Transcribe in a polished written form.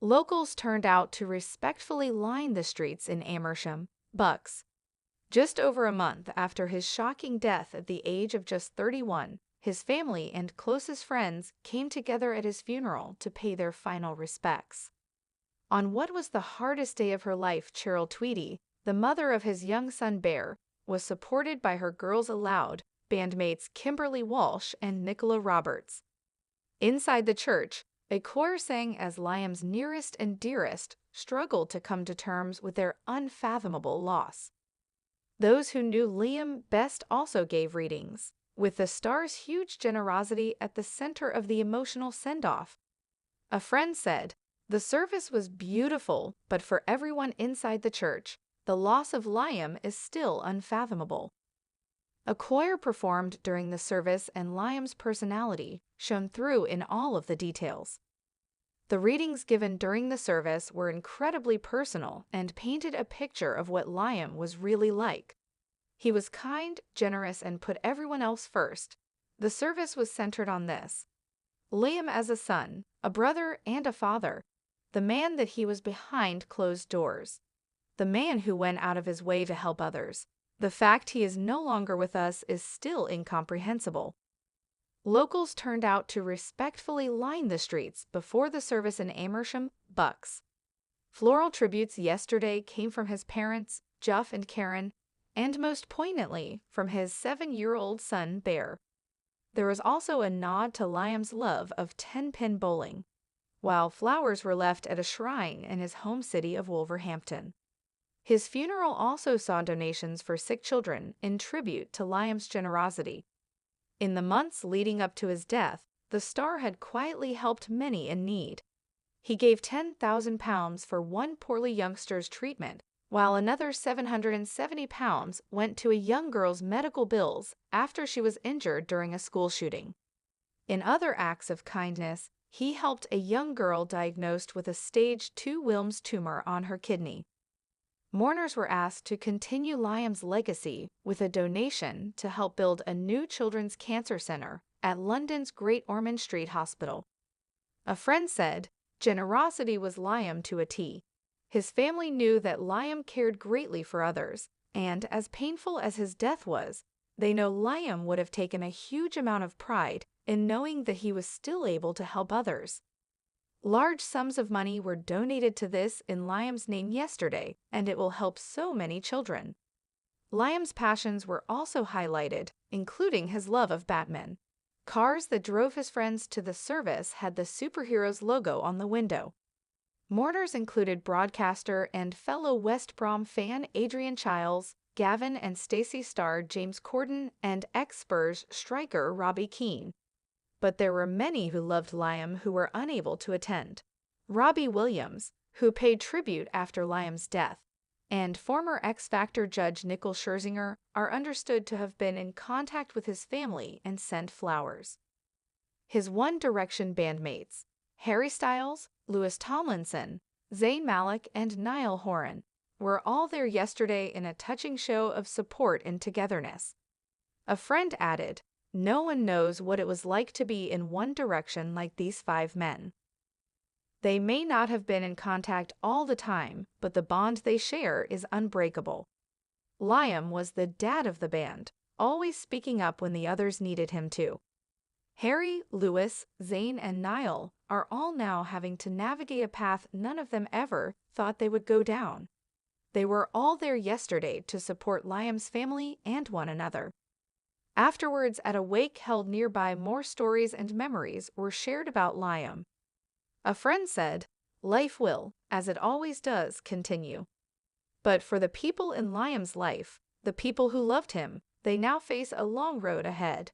Locals turned out to respectfully line the streets in Amersham, Bucks. Just over a month after his shocking death at the age of just 31, his family and closest friends came together at his funeral to pay their final respects. On what was the hardest day of her life, Cheryl Tweedy, the mother of his young son Bear, was supported by her Girls Aloud bandmates Kimberly Walsh and Nicola Roberts. Inside the church, a choir sang as Liam's nearest and dearest struggled to come to terms with their unfathomable loss. Those who knew Liam best also gave readings, with the star's huge generosity at the center of the emotional send-off. A friend said, "The service was beautiful, but for everyone inside the church, the loss of Liam is still unfathomable." A choir performed during the service, and Liam's personality shone through in all of the details. The readings given during the service were incredibly personal and painted a picture of what Liam was really like. He was kind, generous, and put everyone else first. The service was centered on this: Liam as a son, a brother, and a father. The man that he was behind closed doors. The man who went out of his way to help others. The fact he is no longer with us is still incomprehensible. Locals turned out to respectfully line the streets before the service in Amersham, Bucks. Floral tributes yesterday came from his parents, Jeff and Karen, and most poignantly, from his 7-year-old son, Bear. There was also a nod to Liam's love of 10-pin bowling, while flowers were left at a shrine in his home city of Wolverhampton. His funeral also saw donations for sick children in tribute to Liam's generosity. In the months leading up to his death, the star had quietly helped many in need. He gave £10,000 for one poorly youngster's treatment, while another £770 went to a young girl's medical bills after she was injured during a school shooting. In other acts of kindness, he helped a young girl diagnosed with a stage 2 Wilms tumor on her kidney. Mourners were asked to continue Liam's legacy with a donation to help build a new children's cancer center at London's Great Ormond Street Hospital. A friend said, "Generosity was Liam to a T." His family knew that Liam cared greatly for others, and as painful as his death was, they know Liam would have taken a huge amount of pride in knowing that he was still able to help others. Large sums of money were donated to this in Liam's name yesterday, and it will help so many children. Liam's passions were also highlighted, including his love of Batman. Cars that drove his friends to the service had the superhero's logo on the window. Mourners included broadcaster and fellow West Brom fan Adrian Chiles, Gavin and Stacey star James Corden, and ex-Spurs striker Robbie Keane. But there were many who loved Liam who were unable to attend. Robbie Williams, who paid tribute after Liam's death, and former X Factor judge Nicole Scherzinger are understood to have been in contact with his family and sent flowers. His One Direction bandmates, Harry Styles, Louis Tomlinson, Zayn Malik, and Niall Horan, were all there yesterday in a touching show of support and togetherness. A friend added, "No one knows what it was like to be in One Direction like these 5 men. They may not have been in contact all the time, but the bond they share is unbreakable." Liam was the dad of the band, always speaking up when the others needed him to. Harry, Louis, Zayn, and Niall are all now having to navigate a path none of them ever thought they would go down. They were all there yesterday to support Liam's family and one another. Afterwards, at a wake held nearby, more stories and memories were shared about Liam. A friend said, "Life will, as it always does, continue. But for the people in Liam's life, the people who loved him, they now face a long road ahead."